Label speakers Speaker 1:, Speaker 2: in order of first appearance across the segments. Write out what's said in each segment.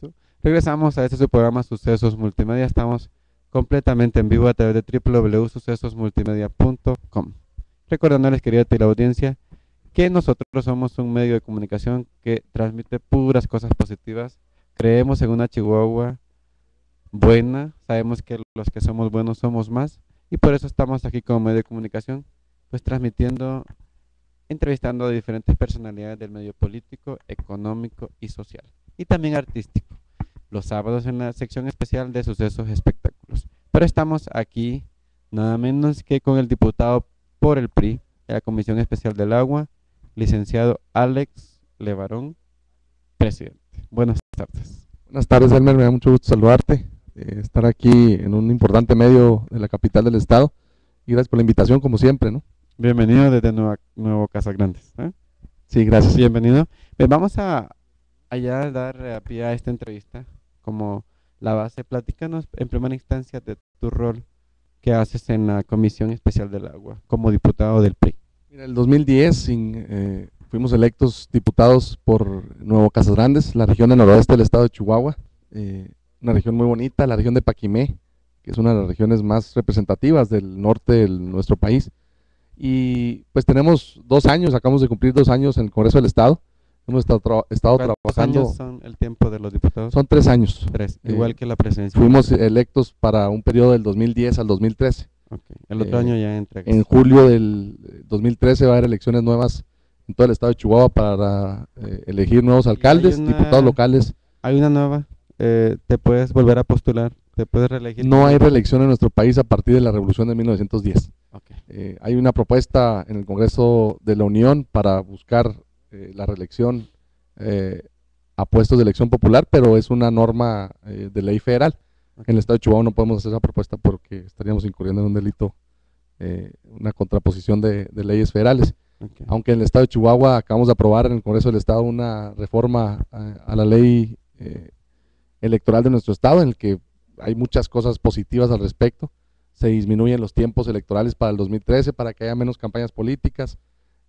Speaker 1: Espíritu. Regresamos a este su programa Sucesos Multimedia. Estamos completamente en vivo a través de www.sucesosmultimedia.com. Recordándoles, querida teleaudiencia, que nosotros somos un medio de comunicación que transmite puras cosas positivas. Creemos en una Chihuahua buena, sabemos que los que somos buenos somos más y por eso estamos aquí como medio de comunicación, pues transmitiendo, entrevistando a diferentes personalidades del medio político, económico y social, y también artístico, los sábados en la sección especial de sucesos espectáculos. Pero estamos aquí nada menos que con el diputado por el PRI de la Comisión Especial del Agua, licenciado Alex Levarón, presidente. Buenas tardes.
Speaker 2: Buenas tardes, Elmer, me da mucho gusto saludarte, estar aquí en un importante medio de la capital del estado, y gracias por la invitación como siempre, ¿no?
Speaker 1: Bienvenido desde Nuevo Casas Grandes.
Speaker 2: Sí, gracias.
Speaker 1: Bienvenido. Vamos a allá dar pie a esta entrevista como la base. Platícanos en primera instancia de tu rol que haces en la Comisión Especial del Agua como diputado del PRI.
Speaker 2: Mira, en el 2010 fuimos electos diputados por Nuevo Casas Grandes, la región del noroeste del estado de Chihuahua, una región muy bonita, la región de Paquimé, que es una de las regiones más representativas del norte de nuestro país. Y pues tenemos 2 años, acabamos de cumplir 2 años en el Congreso del Estado. Hemos estado trabajando.
Speaker 1: ¿Cuántos años son el tiempo de los diputados?
Speaker 2: Son 3 años.
Speaker 1: 3, igual que la presidencia.
Speaker 2: Fuimos electos para un periodo del 2010 al 2013.
Speaker 1: Okay. El otro año ya entregas.
Speaker 2: En julio del 2013 va a haber elecciones nuevas en todo el estado de Chihuahua para elegir nuevos alcaldes, diputados locales.
Speaker 1: Hay una nueva, te puedes volver a postular, te puedes reelegir.
Speaker 2: No hay reelección en nuestro país a partir de la revolución de 1910.
Speaker 1: Okay.
Speaker 2: Hay una propuesta en el Congreso de la Unión para buscar la reelección a puestos de elección popular, pero es una norma de ley federal. Okay. En el estado de Chihuahua no podemos hacer esa propuesta porque estaríamos incurriendo en un delito, una contraposición de leyes federales. Okay. Aunque en el estado de Chihuahua acabamos de aprobar en el Congreso del Estado una reforma a la ley electoral de nuestro estado, en el que hay muchas cosas positivas al respecto. Se disminuyen los tiempos electorales para el 2013 para que haya menos campañas políticas,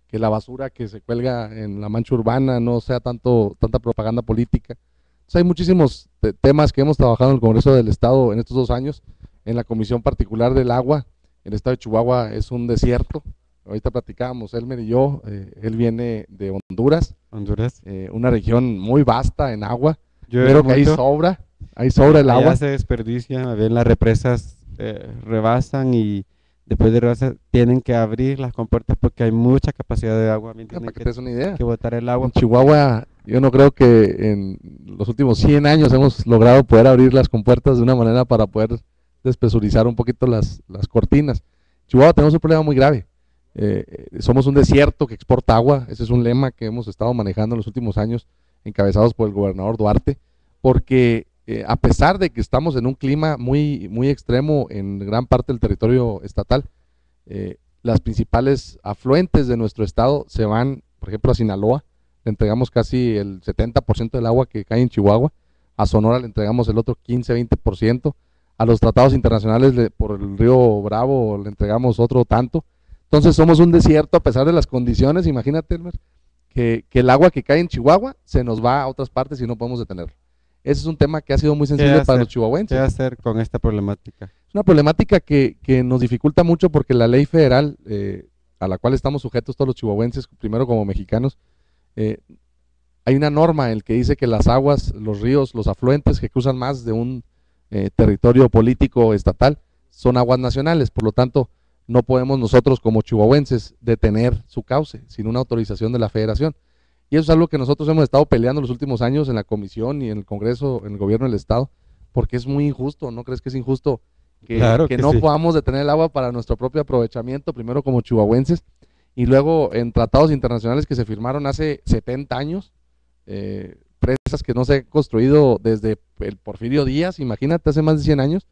Speaker 2: que la basura que se cuelga en la mancha urbana no sea tanta propaganda política. Entonces hay muchísimos temas que hemos trabajado en el Congreso del Estado en estos 2 años. En la Comisión Particular del Agua, el estado de Chihuahua es un desierto. Ahorita platicábamos, Elmer y yo, él viene de Honduras, una región muy vasta en agua, pero que ahí sobra el agua.
Speaker 1: Allá se desperdicia, las represas rebasan y después de rebasar tienen que abrir las compuertas porque hay mucha capacidad de agua.
Speaker 2: Para que te des una idea,
Speaker 1: que botar el agua.
Speaker 2: En Chihuahua, yo no creo que en los últimos 100 años hemos logrado poder abrir las compuertas de una manera para poder despresurizar un poquito las cortinas. En Chihuahua tenemos un problema muy grave. Somos un desierto que exporta agua. Ese es un lema que hemos estado manejando en los últimos años, encabezados por el gobernador Duarte, porque a pesar de que estamos en un clima muy extremo en gran parte del territorio estatal, las principales afluentes de nuestro estado se van, por ejemplo, a Sinaloa, le entregamos casi el 70% del agua que cae en Chihuahua, a Sonora le entregamos el otro 15-20%, a los tratados internacionales por el río Bravo le entregamos otro tanto. Entonces somos un desierto a pesar de las condiciones. Imagínate, Elmer, que el agua que cae en Chihuahua se nos va a otras partes y no podemos detenerlo. Ese es un tema que ha sido muy sensible para los chihuahuenses.
Speaker 1: ¿Qué hacer con esta problemática?
Speaker 2: Es una problemática que nos dificulta mucho porque la ley federal a la cual estamos sujetos todos los chihuahuenses, primero como mexicanos, hay una norma en la que dice que las aguas, los ríos, los afluentes que cruzan más de un territorio político estatal son aguas nacionales. Por lo tanto, no podemos nosotros como chihuahuenses detener su cauce sin una autorización de la federación. Y eso es algo que nosotros hemos estado peleando los últimos años en la comisión y en el Congreso, en el gobierno del estado, porque es muy injusto. ¿No crees que es injusto que no sí podamos detener el agua para nuestro propio aprovechamiento, primero como chihuahuenses, y luego en tratados internacionales que se firmaron hace 70 años, presas que no se han construido desde el Porfirio Díaz, imagínate, hace más de 100 años,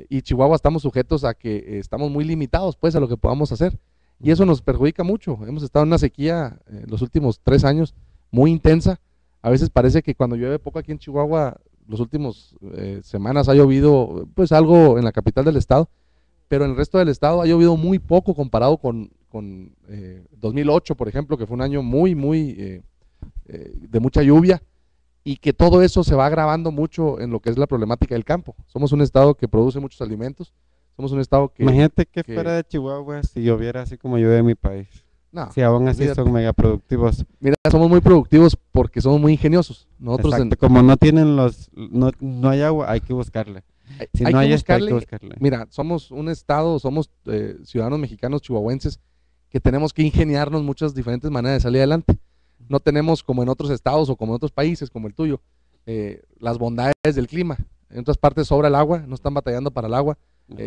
Speaker 2: y Chihuahua estamos sujetos a que estamos muy limitados pues a lo que podamos hacer, y eso nos perjudica mucho. Hemos estado en una sequía los últimos 3 años muy intensa. A veces parece que cuando llueve poco aquí en Chihuahua, los últimos semanas ha llovido pues algo en la capital del estado, pero en el resto del estado ha llovido muy poco comparado con 2008, por ejemplo, que fue un año muy de mucha lluvia. y que todo eso se va agravando mucho en lo que es la problemática del campo. Somos un estado que produce muchos alimentos, somos un estado
Speaker 1: Imagínate que fuera de Chihuahua si lloviera así como llueve en mi país.
Speaker 2: no,
Speaker 1: Si aún así
Speaker 2: olvídate.
Speaker 1: son mega productivos.
Speaker 2: Mira, somos muy productivos porque somos muy ingeniosos. Nosotros
Speaker 1: Exacto, como no tienen no hay agua, hay que buscarle. Si
Speaker 2: hay
Speaker 1: no
Speaker 2: que
Speaker 1: hay esto, hay que
Speaker 2: buscarle.
Speaker 1: buscarle.
Speaker 2: Mira, somos un estado, somos ciudadanos mexicanos chihuahuenses que tenemos que ingeniarnos muchas diferentes maneras de salir adelante. No tenemos como en otros estados o como en otros países como el tuyo, las bondades del clima. En otras partes sobra el agua, no están batallando para el agua,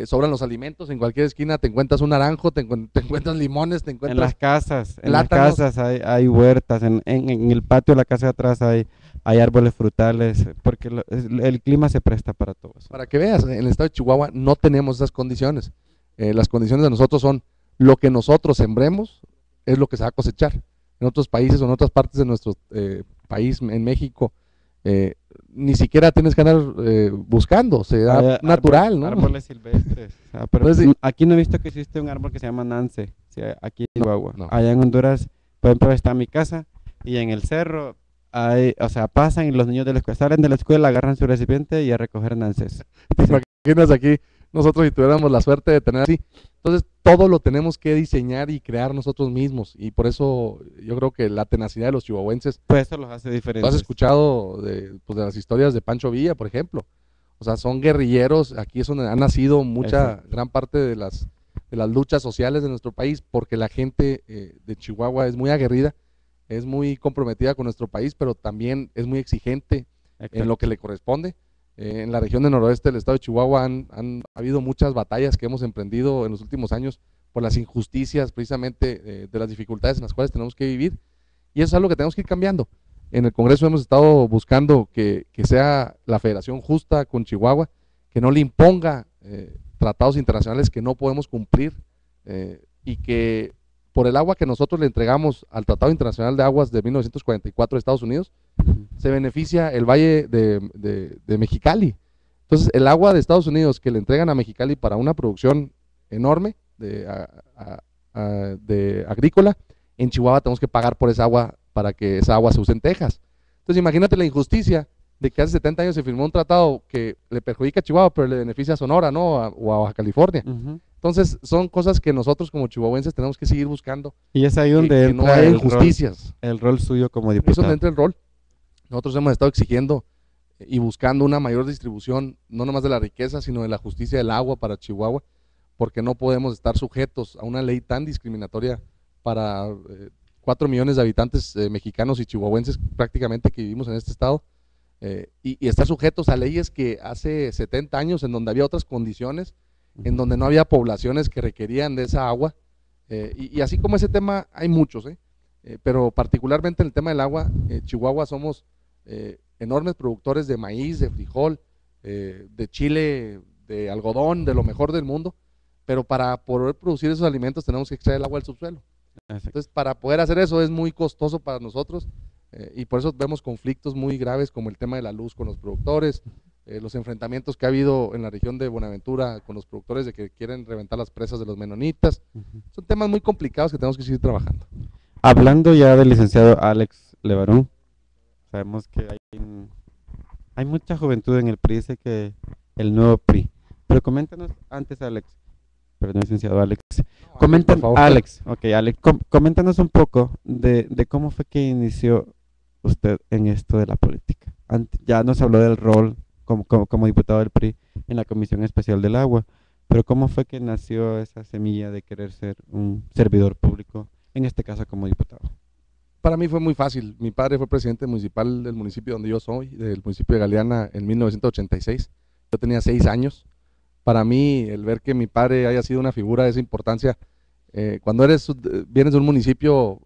Speaker 2: sobran los alimentos, en cualquier esquina te encuentras un naranjo, te encuentras limones, te
Speaker 1: En
Speaker 2: encuentras
Speaker 1: las
Speaker 2: plátanos.
Speaker 1: casas hay huertas, en el patio de la casa de atrás hay árboles frutales, porque el clima se presta para todo eso.
Speaker 2: Para que veas, en el estado de Chihuahua no tenemos esas condiciones. Las condiciones de nosotros son lo que nosotros sembremos es lo que se va a cosechar. En otros países o en otras partes de nuestro país, en México, ni siquiera tienes que andar buscando, se da natural, ¿no?
Speaker 1: Árboles silvestres. O sea, pero
Speaker 2: Entonces, sí.
Speaker 1: aquí no he visto que existe un árbol que se llama Nance, sí, aquí en Chihuahua.
Speaker 2: No.
Speaker 1: Allá en Honduras, por ejemplo, está mi casa y en el cerro o sea, pasan y los niños de la escuela salen de la escuela, agarran su recipiente y a recoger nances.
Speaker 2: ¿Te imaginas aquí nosotros si tuviéramos la suerte de tener así? Entonces todo lo tenemos que diseñar y crear nosotros mismos y por eso yo creo que la tenacidad de los chihuahuenses,
Speaker 1: Pues eso los hace
Speaker 2: tú
Speaker 1: diferentes.
Speaker 2: has escuchado pues, de las historias de Pancho Villa, por ejemplo. O sea, son guerrilleros, aquí es donde ha nacido gran parte de las luchas sociales de nuestro país, porque la gente de Chihuahua es muy aguerrida, es muy comprometida con nuestro país, pero también es muy exigente en lo que le corresponde. En la región del noroeste del estado de Chihuahua han habido muchas batallas que hemos emprendido en los últimos años por las injusticias, precisamente de las dificultades en las cuales tenemos que vivir, y eso es algo que tenemos que ir cambiando. En el Congreso hemos estado buscando que sea la federación justa con Chihuahua, que no le imponga tratados internacionales que no podemos cumplir y que por el agua que nosotros le entregamos al Tratado Internacional de Aguas de 1944 de Estados Unidos, se beneficia el Valle de Mexicali. Entonces, el agua de Estados Unidos que le entregan a Mexicali para una producción enorme de agrícola, en Chihuahua tenemos que pagar por esa agua para que esa agua se use en Texas. Entonces, imagínate la injusticia de que hace 70 años se firmó un tratado que le perjudica a Chihuahua, pero le beneficia a Sonora, ¿no? O a Baja California. Entonces, son cosas que nosotros como chihuahuenses tenemos que seguir buscando.
Speaker 1: Y es ahí donde
Speaker 2: entra no hay injusticias.
Speaker 1: El rol suyo como diputado.
Speaker 2: Es donde entra el rol. Nosotros hemos estado exigiendo y buscando una mayor distribución, no nomás de la riqueza, sino de la justicia del agua para Chihuahua, porque no podemos estar sujetos a una ley tan discriminatoria para 4 millones de habitantes mexicanos y chihuahuenses prácticamente que vivimos en este estado, y estar sujetos a leyes que hace 70 años, en donde había otras condiciones, en donde no había poblaciones que requerían de esa agua, y así como ese tema hay muchos, pero particularmente en el tema del agua, Chihuahua somos enormes productores de maíz, de frijol, de chile, de algodón, de lo mejor del mundo, pero para poder producir esos alimentos tenemos que extraer el agua del subsuelo. Entonces, para poder hacer eso es muy costoso para nosotros, y por eso vemos conflictos muy graves como el tema de la luz con los productores, los enfrentamientos que ha habido en la región de Buenaventura con los productores de que quieren reventar las presas de los menonitas. Son temas muy complicados que tenemos que seguir trabajando.
Speaker 1: Hablando ya del licenciado Alex Levarón, sabemos que hay mucha juventud en el PRI, dice que el nuevo PRI, pero coméntanos antes, Alex, perdón, licenciado Alex, Alex, coméntanos un poco de cómo fue que inició usted en esto de la política. Ya nos habló del rol como diputado del PRI en la Comisión Especial del Agua, pero cómo fue que nació esa semilla de querer ser un servidor público, en este caso como diputado.
Speaker 2: Para mí fue muy fácil. Mi padre fue presidente municipal del municipio donde yo soy, del municipio de Galeana, en 1986. Yo tenía 6 años. Para mí, el ver que mi padre haya sido una figura de esa importancia, cuando vienes de un municipio,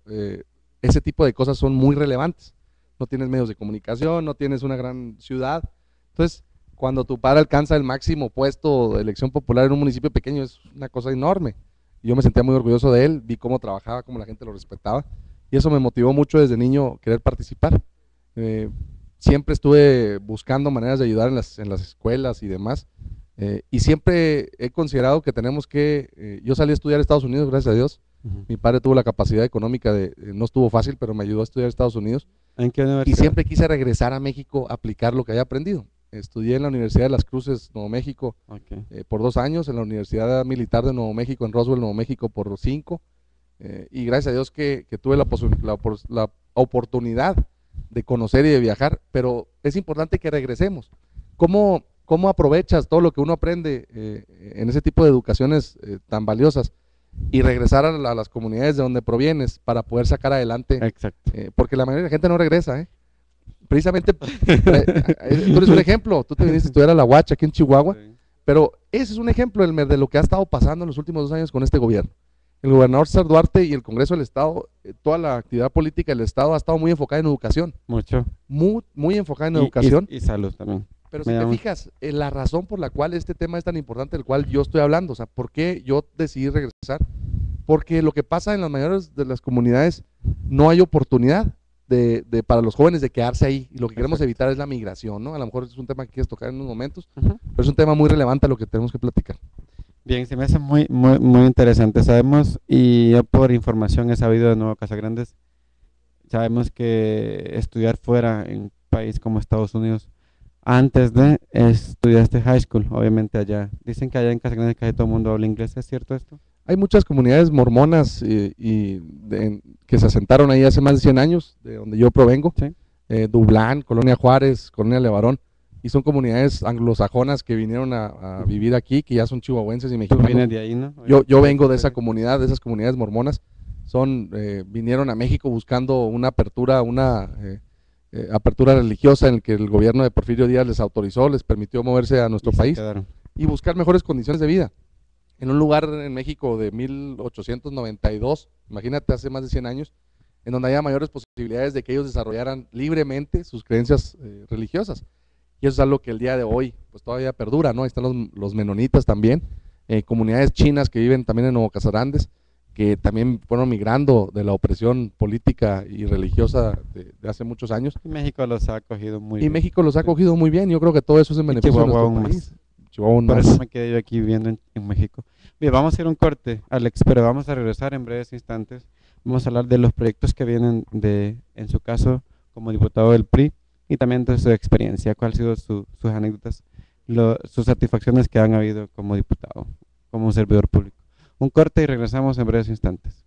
Speaker 2: ese tipo de cosas son muy relevantes. No tienes medios de comunicación, no tienes una gran ciudad. Entonces, cuando tu padre alcanza el máximo puesto de elección popular en un municipio pequeño, es una cosa enorme. Yo me sentía muy orgulloso de él, vi cómo trabajaba, cómo la gente lo respetaba, y eso me motivó mucho desde niño querer participar. Siempre estuve buscando maneras de ayudar en las escuelas y demás, y siempre he considerado que tenemos que, yo salí a estudiar a Estados Unidos, gracias a Dios, Mi padre tuvo la capacidad económica no estuvo fácil, pero me ayudó a estudiar en Estados Unidos.
Speaker 1: ¿En qué
Speaker 2: Y
Speaker 1: universidad?
Speaker 2: siempre quise regresar a México a aplicar lo que había aprendido. Estudié en la Universidad de Las Cruces, Nuevo México,
Speaker 1: Ok.
Speaker 2: por 2 años, en la Universidad Militar de Nuevo México, en Roswell, Nuevo México, por 5. Y gracias a Dios que tuve la oportunidad de conocer y de viajar, pero es importante que regresemos. ¿Cómo aprovechas todo lo que uno aprende en ese tipo de educaciones tan valiosas y regresar a las comunidades de donde provienes para poder sacar adelante?
Speaker 1: Exacto.
Speaker 2: Porque la mayoría de la gente no regresa, precisamente, tú eres un ejemplo, tú te viniste a estudiar a la UACH aquí en Chihuahua,
Speaker 1: Sí.
Speaker 2: pero ese es un ejemplo, Elmer, de lo que ha estado pasando en los últimos 2 años con este gobierno. El gobernador César Duarte y el Congreso del Estado, toda la actividad política del Estado ha estado muy enfocada en educación,
Speaker 1: Mucho.
Speaker 2: muy enfocada en
Speaker 1: Y-
Speaker 2: educación,
Speaker 1: y salud también.
Speaker 2: pero
Speaker 1: me
Speaker 2: si te
Speaker 1: llama.
Speaker 2: fijas, la razón por la cual este tema es tan importante, del cual yo estoy hablando, o sea, ¿por qué yo decidí regresar? Porque lo que pasa en las mayores de las comunidades, no hay oportunidad para los jóvenes de quedarse ahí, y lo que queremos
Speaker 1: Exacto.
Speaker 2: evitar es la migración, ¿no? A lo mejor es un tema que quieres tocar en unos momentos,
Speaker 1: Ujú.
Speaker 2: pero es un tema muy relevante a lo que tenemos que platicar.
Speaker 1: Bien, se me hace muy interesante. Sabemos, y yo por información he sabido de Nuevo Casagrandes, sabemos que estudiar fuera en un país como Estados Unidos, antes de estudiaste high school, obviamente allá. Dicen que allá en Casagrandes casi todo el mundo habla inglés, ¿es cierto esto?
Speaker 2: Hay muchas comunidades mormonas que se asentaron ahí hace más de 100 años, de donde yo provengo,
Speaker 1: Sí.
Speaker 2: Dublán, Colonia Juárez, Colonia Levarón, y son comunidades anglosajonas que vinieron a vivir aquí, que ya son chihuahuenses y
Speaker 1: Tú
Speaker 2: mexicanos.
Speaker 1: vienes de ahí, ¿no?
Speaker 2: Yo vengo de esa comunidad, de esas comunidades mormonas. Vinieron a México buscando una apertura religiosa en el que el gobierno de Porfirio Díaz les autorizó, les permitió moverse a nuestro
Speaker 1: Y se
Speaker 2: país
Speaker 1: quedaron.
Speaker 2: y buscar mejores condiciones de vida. En un lugar en México de 1892, imagínate, hace más de 100 años, en donde haya mayores posibilidades de que ellos desarrollaran libremente sus creencias religiosas. Y eso es algo que el día de hoy pues todavía perdura, ¿no? Ahí están los menonitas también, comunidades chinas que viven también en Nuevo Casarandes, que también fueron migrando de la opresión política y religiosa de hace muchos años.
Speaker 1: Y México los ha acogido muy
Speaker 2: Y
Speaker 1: bien.
Speaker 2: México los ha
Speaker 1: Sí.
Speaker 2: cogido muy bien. Yo creo que todo eso es en
Speaker 1: Y
Speaker 2: beneficio de
Speaker 1: Chihuahua
Speaker 2: nuestro
Speaker 1: aún
Speaker 2: país.
Speaker 1: más.
Speaker 2: Chihuahua aún
Speaker 1: Por
Speaker 2: más.
Speaker 1: eso me quedé yo aquí viviendo en México. Bien, vamos a hacer un corte, Alex, pero vamos a regresar en breves instantes. Vamos a hablar de los proyectos que vienen en su caso, como diputado del PRI, y también de su experiencia, cuáles han sido sus anécdotas, sus satisfacciones que han habido como diputado, como un servidor público. Un corte y regresamos en breves instantes.